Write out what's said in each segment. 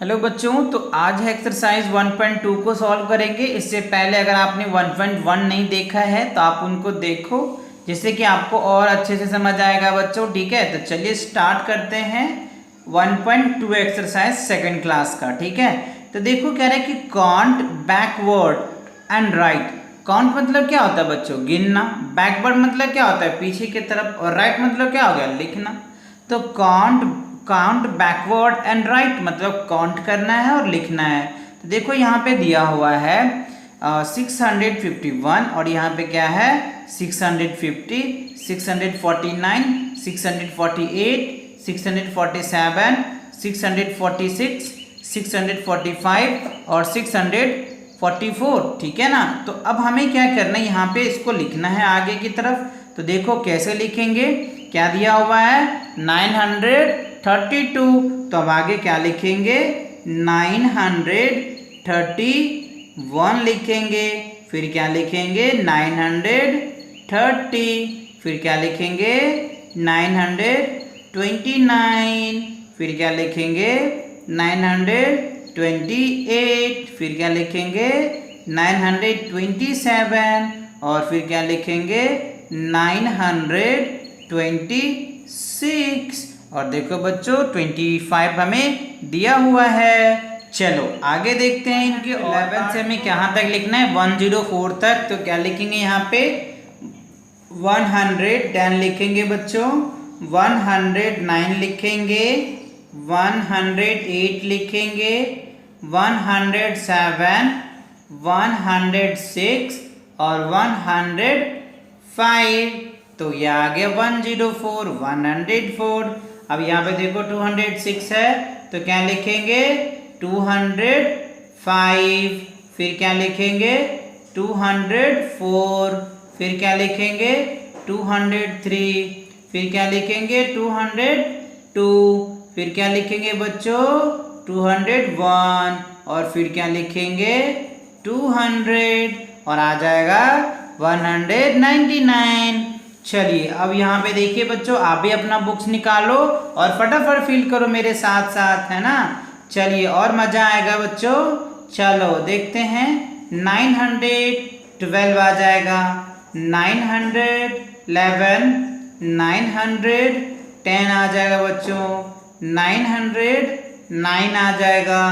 Hello बच्चों, तो आज है एक्सरसाइज 1.2 को सॉल्व करेंगे। इससे पहले अगर आपने 1.1 नहीं देखा है तो आप उनको देखो, जिससे कि आपको और अच्छे से समझ आएगा बच्चों। ठीक है, तो चलिए स्टार्ट करते हैं 1.2 एक्सरसाइज सेकंड क्लास का। ठीक है, तो देखो कह रहा है कि count backward and right. Count मतलब क्या होता है बच्चों? गिनना। बैकवर्ड मतलब क्या होता है? पीछे की तरफ। और राइट मतलब क्या हो गया? लिखना। तो काउंट बैकवर्ड एंड राइट मतलब काउंट करना है और लिखना है। तो देखो यहाँ पे दिया हुआ है 651 और यहाँ पे क्या है 650, 649, 648, 647, 646, 645 और 644। ठीक है ना। तो अब हमें क्या करना है, यहाँ पे इसको लिखना है आगे की तरफ। तो देखो कैसे लिखेंगे। क्या दिया हुआ है 932। तो अब आगे क्या लिखेंगे 931 लिखेंगे। फिर क्या लिखेंगे 930। फिर क्या लिखेंगे 929। फिर क्या लिखेंगे 928। फिर क्या लिखेंगे 927 और फिर क्या लिखेंगे 926। और देखो बच्चों 25 हमें दिया हुआ है। चलो आगे देखते हैं इनके 11 से हमें कहाँ तक लिखना है 104 तक। तो क्या लिखेंगे यहाँ पे 110 लिखेंगे बच्चों, 109 लिखेंगे, 108 लिखेंगे, 107, 106 और 105। तो ये आ गया 104, 104। अब यहाँ पे देखो 206 है तो क्या लिखेंगे 205। फिर क्या लिखेंगे 204। फिर क्या लिखेंगे 203। फिर क्या लिखेंगे 202। फिर क्या लिखेंगे बच्चों 201 और फिर क्या लिखेंगे 200 और आ जाएगा 199। चलिए अब यहाँ पे देखिए बच्चों, आप भी अपना बुक्स निकालो और फटाफट फिल करो मेरे साथ साथ, है ना। चलिए और मजा आएगा बच्चों। चलो देखते हैं 912 आ जाएगा, 911, 910 आ जाएगा बच्चों, 909 आ जाएगा,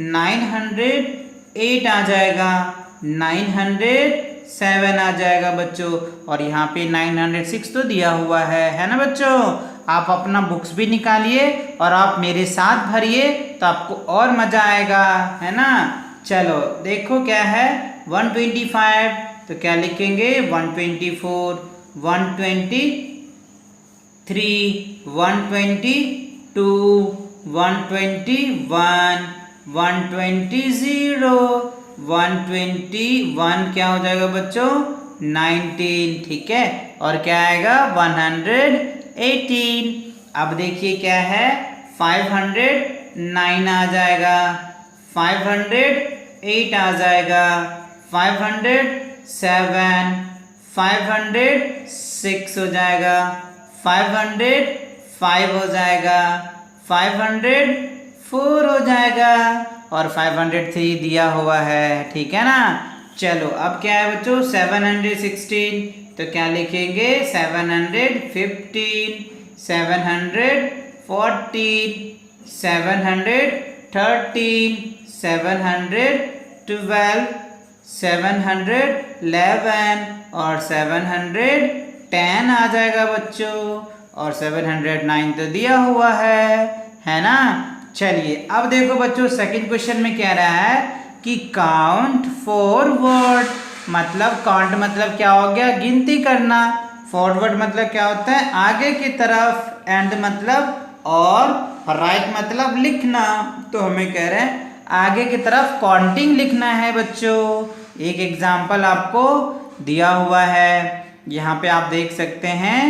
908 आ जाएगा, 907 आ जाएगा बच्चों। और यहाँ पे 906 तो दिया हुआ है ना बच्चों। आप अपना बुक्स भी निकालिए और आप मेरे साथ भरिए तो आपको और मजा आएगा, है ना। चलो देखो क्या है 125। तो क्या लिखेंगे 124, 123, 122, 121, 120, 121 क्या हो जाएगा बच्चों 19। ठीक है, और क्या आएगा 118। अब देखिए क्या है 509 आ जाएगा, 508 आ जाएगा, 507, 506 हो जाएगा, 505 हो जाएगा, 504 हो जाएगा और 503 दिया हुआ है। ठीक है ना। चलो अब क्या है बच्चों 716। तो क्या लिखेंगे 715, 714, 713, 712, 711 और 710 आ जाएगा बच्चों। और 709 तो दिया हुआ है ना। चलिए अब देखो बच्चों सेकंड क्वेश्चन में कह रहा है कि काउंट फॉरवर्ड। मतलब काउंट मतलब क्या हो गया गिनती करना। फॉरवर्ड मतलब क्या होता है आगे की तरफ। एंड मतलब और राइट मतलब लिखना। तो हमें कह रहे हैं आगे की तरफ काउंटिंग लिखना है बच्चों। एक एग्जाम्पल आपको दिया हुआ है, यहाँ पे आप देख सकते हैं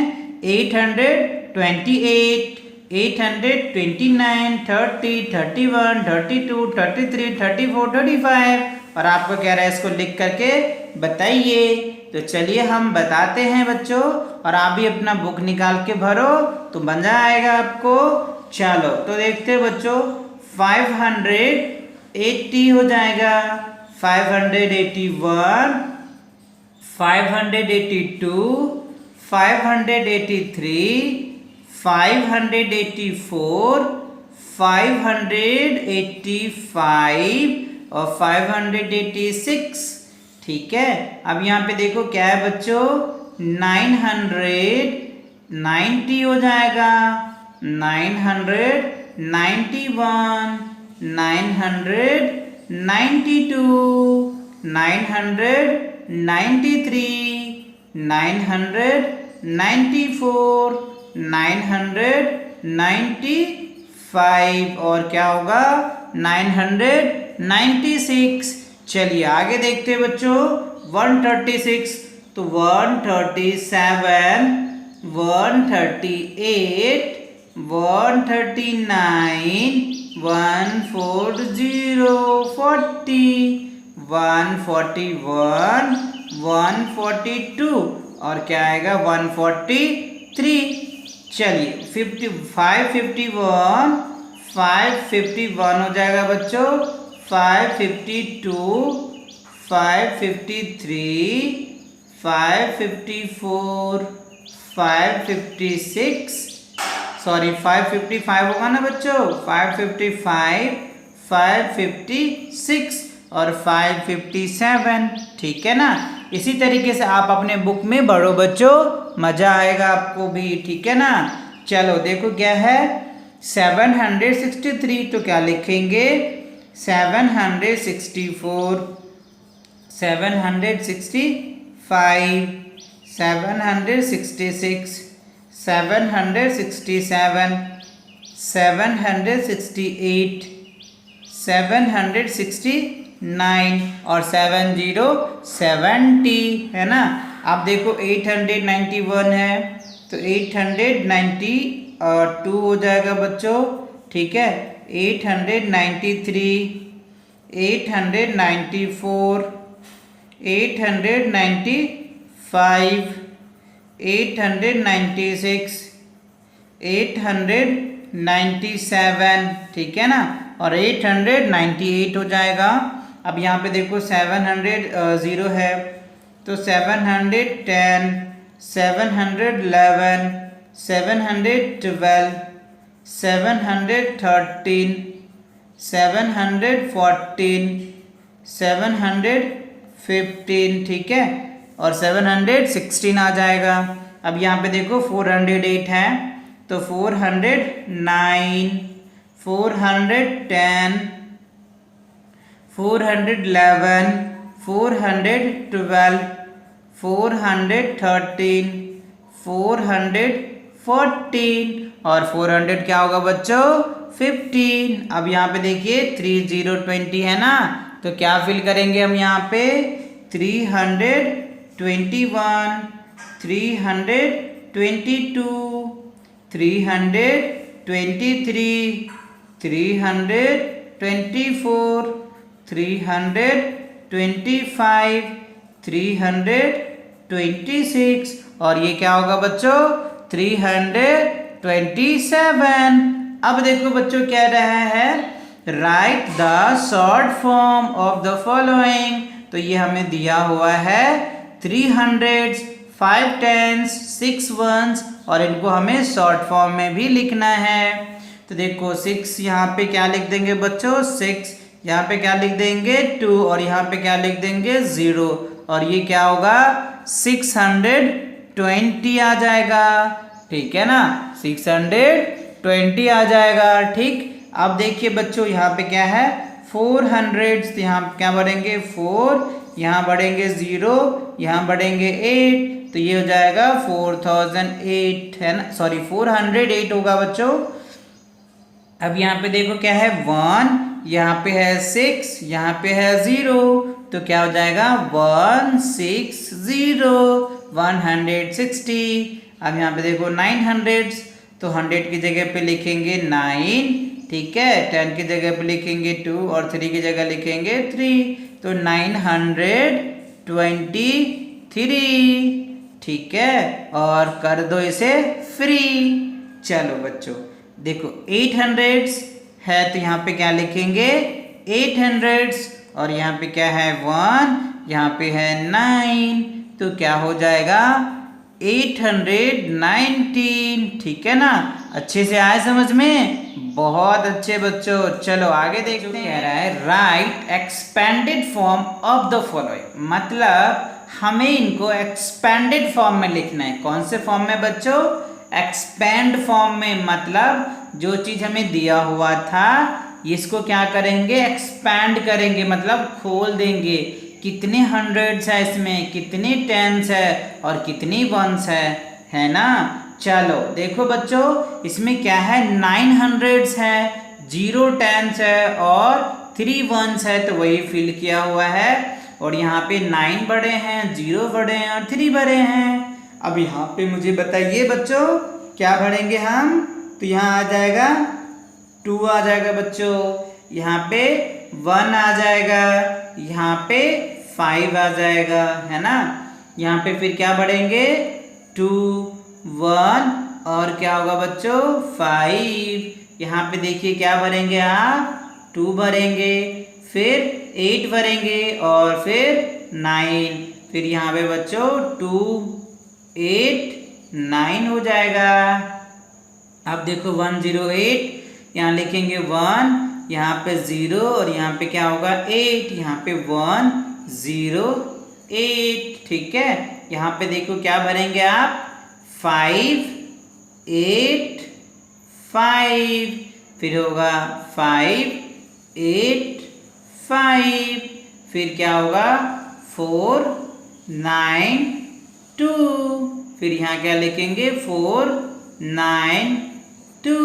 828, 829, 30, 31, 32, 33, 34, 35। और आपको कह रहा है इसको लिख करके बताइए। तो चलिए हम बताते हैं बच्चों, और आप भी अपना बुक निकाल के भरो तो मजा आएगा आपको। चलो तो देखते हैं बच्चों 580 हो जाएगा, 581, 582, 583, 584, 585 और 586। ठीक है, अब यहाँ पे देखो क्या है बच्चों, 990 हो जाएगा, 991, 992, 993, 994, 995 और क्या होगा 996। चलिए आगे देखते हैं बच्चों, 136, तो 137, 138, 139, 140, 141, 142 और क्या आएगा 143। चलिए 551, 551 हो जाएगा बच्चों, 552, 553, 554, 556, सॉरी 555 होगा ना बच्चों, 555, 556 और 557। ठीक है ना, इसी तरीके से आप अपने बुक में पढ़ो बच्चों, मजा आएगा आपको भी। ठीक है ना, चलो देखो क्या है 763, तो क्या लिखेंगे 764, 765, 766, 767, 768, 769 और 7070 है ना। आप देखो 891 है, तो 892 हो जाएगा बच्चों। ठीक है, 893, 894, 895, 896, 897, ठीक है ना, और 898 हो जाएगा। अब यहाँ पे देखो 700 है, तो 710, 711, 712, 713, 714, 715, ठीक है, और 716 आ जाएगा। अब यहाँ पे देखो 408 है, तो 409, 410, 411, 412, 413, 414 और 400 क्या होगा बच्चों 15। अब यहाँ पे देखिए 3020 है ना, तो क्या फिल करेंगे हम यहाँ पे 321, 322, 323, 324, 325, 326 और ये क्या होगा बच्चों 327। अब देखो बच्चों क्या रहा है, right the short form of the following. तो ये हमें दिया हुआ है 300, 5 10s, 6 1s और इनको हमें शॉर्ट फॉर्म में भी लिखना है। तो देखो 6 यहाँ पे क्या लिख देंगे बच्चों 6, यहाँ पे क्या लिख देंगे 2 और यहाँ पे क्या लिख देंगे 0 और ये क्या होगा 620 आ जाएगा। ठीक है ना, 620 आ जाएगा। ठीक, अब देखिए बच्चों यहाँ पे क्या है 400, तो यहाँ क्या बढ़ेंगे 4, यहाँ बढ़ेंगे 0, यहाँ बढ़ेंगे 8, तो ये हो जाएगा 4008 है ना, सॉरी 408 होगा बच्चों। अब यहाँ पे देखो क्या है 1, यहाँ पे है 6, यहाँ पे है 0, तो क्या हो जाएगा 160, 160। अब यहाँ पे देखो 900, तो 100 की जगह पे लिखेंगे 9, ठीक है, 10 की जगह पे लिखेंगे 2 और 3 की जगह लिखेंगे 3, तो 923, ठीक है, और कर दो इसे फ्री। चलो बच्चों देखो 800, है तो यहाँ पे क्या लिखेंगे 800, और यहाँ पे क्या है 1, यहाँ पे है 9, तो क्या हो जाएगा 819। ठीक है ना, अच्छे से आए समझ में, बहुत अच्छे बच्चों। चलो आगे देखते हैं। कह रहा है right expanded form of the following, मतलब हमें इनको एक्सपेंडेड फॉर्म में लिखना है। कौन से फॉर्म में बच्चों? एक्सपेंड फॉर्म में, मतलब जो चीज हमें दिया हुआ था इसको क्या करेंगे एक्सपैंड करेंगे, मतलब खोल देंगे। कितने हंड्रेड्स है इसमें, कितनी टेंस है और कितनी वंस है ना। चलो देखो बच्चों, इसमें क्या है 900 है, 0 टेंस है और 3 वंस है, तो वही फिल किया हुआ है। और यहाँ पे 9 बड़े हैं, 0 बड़े हैं और 3 बड़े हैं। अब यहाँ पे मुझे बताइए बच्चों क्या भरेंगे हम, तो यहाँ आ जाएगा 2 आ जाएगा बच्चों, यहाँ पे 1 आ जाएगा, यहाँ पे 5 आ जाएगा, है ना। यहाँ पे फिर क्या बढ़ेंगे 2 1 और क्या होगा बच्चों 5। यहाँ पे देखिए क्या भरेंगे आप 2 भरेंगे, फिर 8 भरेंगे और फिर 9। फिर यहाँ पे बच्चों 2 8 9 हो जाएगा। अब देखो 108, यहाँ लिखेंगे 1, यहाँ पे 0 और यहाँ पे क्या होगा 8, यहाँ पे 1 0 8। ठीक है, यहाँ पे देखो क्या भरेंगे आप 5 8 5, फिर होगा 5 8 5, फिर क्या होगा 4 9 2, फिर यहाँ क्या लिखेंगे 4 9 2।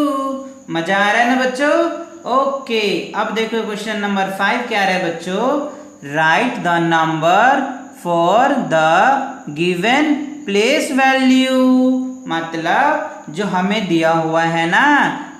मजा आ रहा है ना बच्चों? ओके, अब देखो क्वेश्चन नंबर 5 क्या रहा है बच्चों, right the number for the given place value, मतलब जो हमें दिया हुआ है ना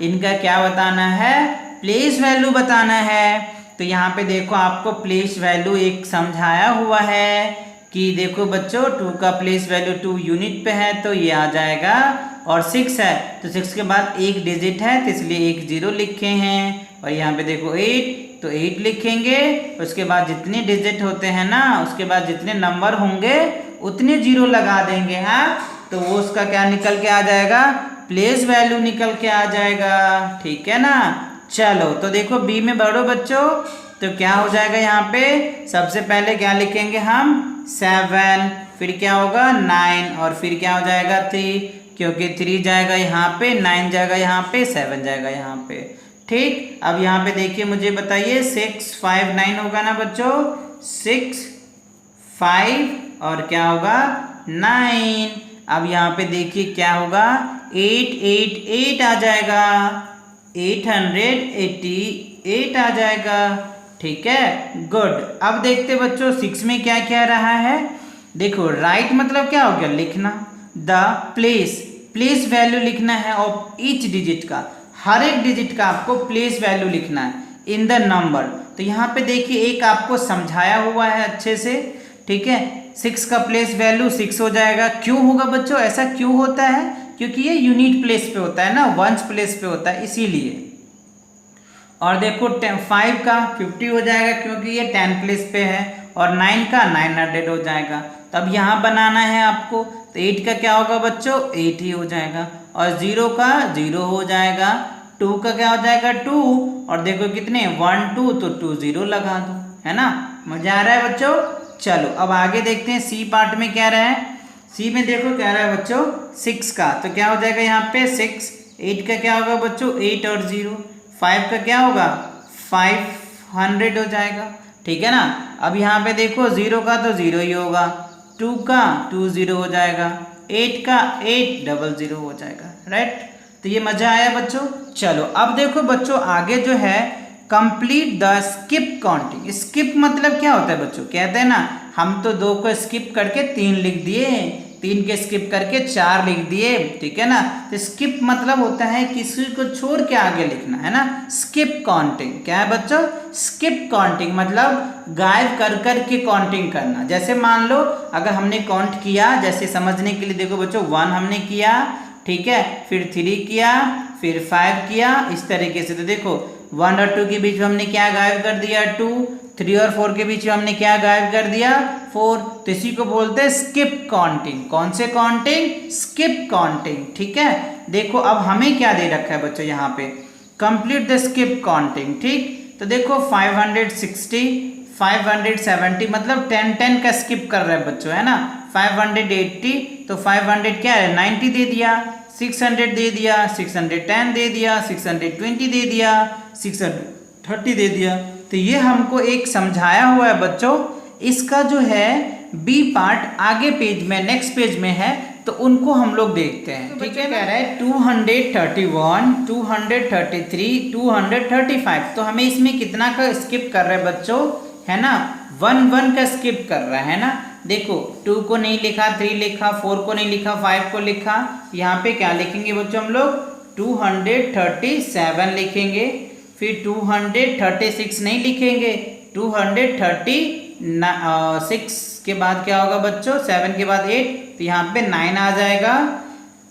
इनका क्या बताना है, प्लेस वैल्यू बताना है। तो यहाँ पे देखो आपको प्लेस वैल्यू एक समझाया हुआ है कि देखो बच्चों 2 का प्लेस वैल्यू 2 यूनिट पे है तो ये आ जाएगा, और 6 है तो 6 के बाद एक डिजिट है तो इसलिए एक 0 लिखे हैं। और यहाँ पे देखो 8 तो 8 लिखेंगे, उसके बाद जितने डिजिट होते हैं ना उसके बाद जितने नंबर होंगे उतने 0 लगा देंगे, हाँ, तो वो उसका क्या निकल के आ जाएगा, प्लेस वैल्यू निकल के आ जाएगा। ठीक है ना। चलो तो देखो बी में बढ़ो बच्चों, तो क्या हो जाएगा यहाँ पे सबसे पहले क्या लिखेंगे हम 7, फिर क्या होगा 9 और फिर क्या हो जाएगा 3, क्योंकि 3 जाएगा यहाँ पे, 9 जाएगा यहाँ पे, 7 जाएगा यहाँ पे। ठीक, अब यहाँ पे देखिए मुझे बताइए 6 5 9 होगा ना बच्चों, 6 5 और क्या होगा 9। अब यहाँ पे देखिए क्या होगा 8 8 8 आ जाएगा, 888 आ जाएगा। ठीक है, गुड। अब देखते बच्चों 6 में क्या क्या रहा है, देखो राइट मतलब क्या हो गया लिखना, द प्लेस वैल्यू लिखना है ऑफ ईच डिजिट का, हर एक डिजिट का आपको प्लेस वैल्यू लिखना है इन द नंबर। तो यहाँ पे देखिए एक आपको समझाया हुआ है अच्छे से, ठीक है। 6 का प्लेस वैल्यू 6 हो जाएगा, क्यों होगा बच्चों, ऐसा क्यों होता है, क्योंकि ये यूनिट प्लेस पे होता है ना, वंस प्लेस पे होता है इसीलिए। और देखो 5 का 50 हो जाएगा क्योंकि ये 10 प्लेस पे है, और 9 का 900 हो जाएगा। तब यहाँ बनाना है आपको, तो 8 का क्या होगा बच्चों 8 ही हो जाएगा, और 0 का 0 हो जाएगा, 2 का क्या हो जाएगा 2, और देखो कितने 1 2 तो 2 0 लगा दो, है ना। मजा आ रहा है बच्चों। चलो अब आगे देखते हैं सी पार्ट में क्या रहा है। सी में देखो क्या रहा है बच्चों 6 का, तो क्या हो जाएगा यहाँ पे 6, 8 का क्या होगा बच्चों 8 और 0, 5 का क्या होगा 500 हो जाएगा। ठीक है ना। अब यहाँ पे देखो 0 का तो 0 ही होगा, 2 का 2 0 हो जाएगा, 8 का 8 00 हो जाएगा, राइट। तो ये मजा आया बच्चों। चलो अब देखो बच्चों आगे जो है complete the skip counting. Skip मतलब क्या होता है बच्चों, कहते हैं ना हम तो 2 को स्किप करके 3 लिख दिए, 3 के स्किप करके 4 लिख दिए, ठीक है ना। तो स्किप मतलब होता है किसी को छोड़ के आगे लिखना, है ना। स्किप काउंटिंग क्या है बच्चों, स्किप काउंटिंग मतलब गायब कर कर के काउंटिंग करना। जैसे मान लो अगर हमने काउंट किया, जैसे समझने के लिए देखो बच्चों 1 हमने किया, ठीक है, फिर 3 किया, फिर 5 किया, इस तरीके से। तो देखो 1 और 2 के बीच में हमने क्या गायब कर दिया 2, 3 और 4 के बीच में हमने क्या गायब कर दिया 4। तो इसी को बोलते हैं स्किप काउंटिंग। कौन से काउंटिंग? Skip counting. ठीक है, देखो अब हमें क्या दे रखा है बच्चों यहाँ पे, कंप्लीट द स्किप काउंटिंग। ठीक, तो देखो 560, 570 मतलब 10 का स्किप कर रहे हैं बच्चों, है ना। 580 तो 500 क्या है 90 दे दिया, 600 दे दिया, 610 दे दिया, 620 दे दिया, 630 दे दिया। तो ये हमको एक समझाया हुआ है बच्चों। इसका जो है बी पार्ट आगे पेज में, नेक्स्ट पेज में है, तो उनको हम लोग देखते हैं। तो ठीक है, कह रहा है 231, 233, 235। तो हमें इसमें कितना का स्किप कर रहे हैं बच्चों, है ना, 1 का स्किप कर रहा है ना। देखो 2 को नहीं लिखा, 3 लिखा, 4 को नहीं लिखा, 5 को लिखा। यहाँ पे क्या लिखेंगे बच्चों हम लोग 237 लिखेंगे, फिर 236 नहीं लिखेंगे, 236 के बाद क्या होगा बच्चों, 7 के बाद 8, तो यहाँ पे 9 आ जाएगा।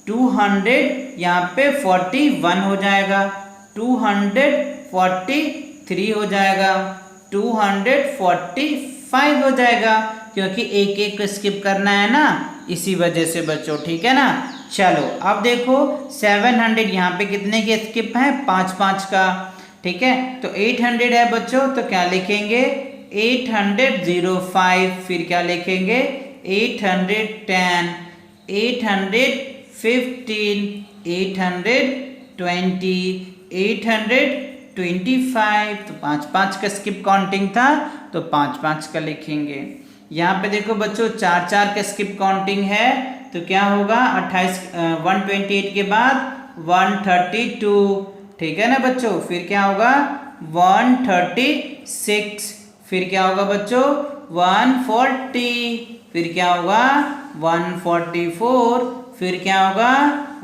200 यहाँ पे 41 हो जाएगा, 243 हो जाएगा, 245 हो जाएगा, क्योंकि एक एक को स्किप करना है ना, इसी वजह से बच्चों। ठीक है ना। चलो अब देखो 700 यहाँ पे कितने के स्किप हैं, 5 का। ठीक है, तो 800 है बच्चों, तो क्या लिखेंगे 805, फिर क्या लिखेंगे 810, 815, 820, 825। तो 5 का स्किप काउंटिंग था, तो 5 का लिखेंगे। यहाँ पे देखो बच्चों 4 का स्किप काउंटिंग है, तो क्या होगा 128 के बाद 132। ठीक है ना बच्चों, फिर क्या होगा 136, फिर क्या होगा बच्चों 140, फिर क्या होगा 144, फिर क्या होगा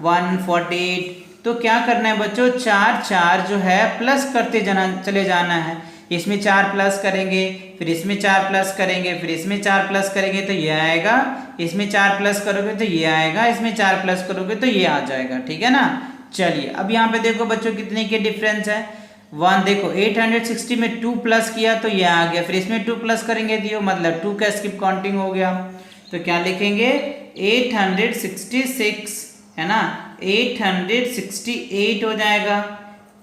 148। तो क्या करना है बच्चों, 4 जो है प्लस करते चले जाना है। इसमें 4 प्लस करेंगे, फिर इसमें 4 प्लस करेंगे, फिर इसमें 4 प्लस करेंगे तो ये आएगा, इसमें 4 प्लस करोगे तो ये आएगा, इसमें 4 प्लस करोगे तो ये आ जाएगा। ठीक है ना। चलिए अब यहाँ पे देखो बच्चों कितने के डिफरेंस है, 1। देखो 860 में 2 प्लस किया तो ये आ गया, फिर इसमें 2 प्लस करेंगे तो मतलब 2 का स्किप काउंटिंग हो गया। तो क्या लिखेंगे 866, है ना, 868 हो जाएगा,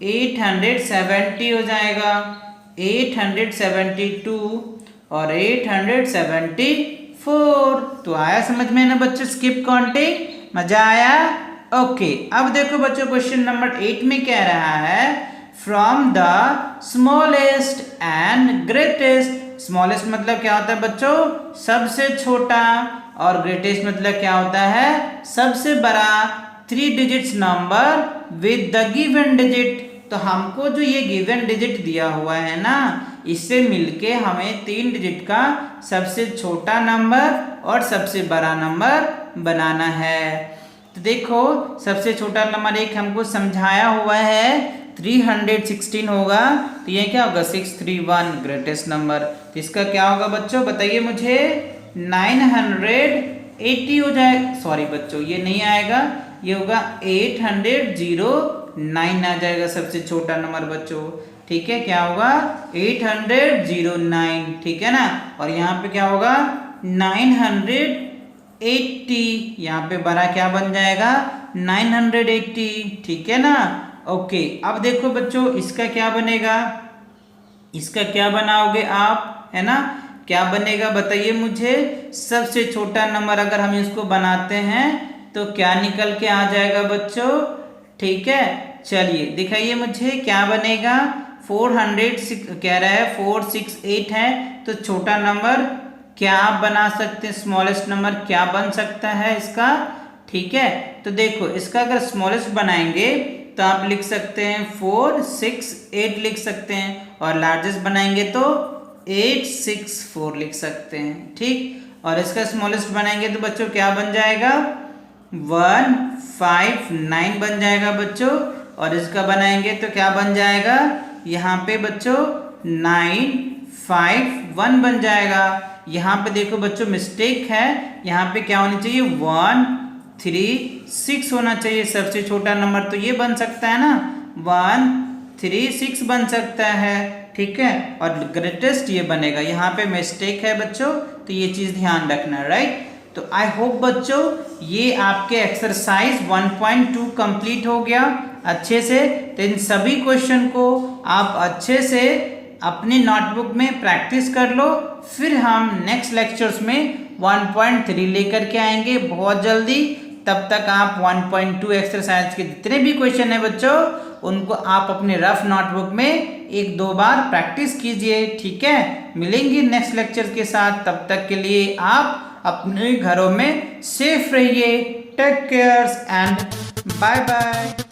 870 हो जाएगा, 872 और 874। तो आया समझ में ना बच्चों स्किप काउंटिंग, मजा आया। ओके, अब देखो बच्चों क्वेश्चन नंबर 8 में कह रहा है from the smallest and greatest. Smallest मतलब क्या होता है बच्चों, सबसे छोटा, और ग्रेटेस्ट मतलब क्या होता है, सबसे बड़ा। 3 digits number with the given digit. तो हमको जो ये गिवन डिजिट दिया हुआ है ना, इससे मिलके हमें 3 डिजिट का सबसे छोटा नंबर और सबसे बड़ा नंबर बनाना है। तो देखो सबसे छोटा नंबर एक हमको समझाया हुआ है 316 होगा, तो ये क्या होगा 631 ग्रेटेस्ट नंबर। तो इसका क्या होगा बच्चों बताइए मुझे, 980 हो जाए, सॉरी बच्चों ये नहीं आएगा, ये होगा 809 आ जाएगा सबसे छोटा नंबर बच्चों। ठीक है, क्या होगा 809। ठीक है ना, और यहाँ पे क्या होगा 980, यहाँ पे बड़ा क्या बन जाएगा 980। ठीक है ना। ओके, अब देखो बच्चों इसका क्या बनेगा, इसका क्या बनाओगे आप, है ना, क्या बनेगा बताइए मुझे। सबसे छोटा नंबर अगर हम इसको बनाते हैं तो क्या निकल के आ जाएगा बच्चों। ठीक है, चलिए दिखाइए मुझे क्या बनेगा। 406 कह रहा है, 468 है, तो छोटा नंबर क्या आप बना सकते हैं, स्मॉलेस्ट नंबर क्या बन सकता है इसका। ठीक है, तो देखो इसका अगर स्मॉलेस्ट बनाएंगे तो आप लिख सकते हैं 468 लिख सकते हैं, और लार्जेस्ट बनाएंगे तो 864 लिख सकते हैं। ठीक, और इसका स्मॉलेस्ट बनाएंगे तो बच्चों क्या बन जाएगा 159 बन जाएगा बच्चों, और इसका बनाएंगे तो क्या बन जाएगा यहाँ पे बच्चों 951 बन जाएगा। यहाँ पे देखो बच्चों मिस्टेक है, यहाँ पे क्या होनी चाहिए 136 होना चाहिए, सबसे छोटा नंबर तो ये बन सकता है ना 36 बन सकता है, ठीक है, और ग्रेटेस्ट ये बनेगा। यहाँ पे मिस्टेक है बच्चों, तो ये चीज़ ध्यान रखना, राइट। तो आई होप बच्चों ये आपके एक्सरसाइज 1.2 कंप्लीट हो गया अच्छे से। तो इन सभी क्वेश्चन को आप अच्छे से अपनी नोटबुक में प्रैक्टिस कर लो, फिर हम नेक्स्ट लेक्चर्स में 1.3 लेकर के आएंगे बहुत जल्दी। तब तक आप 1.2 एक्सरसाइज के जितने भी क्वेश्चन है बच्चों, उनको आप अपने रफ नोटबुक में 1-2 बार प्रैक्टिस कीजिए, ठीक है। मिलेंगे नेक्स्ट लेक्चर के साथ, तब तक के लिए आप अपने घरों में सेफ रहिए। Take cares and bye bye.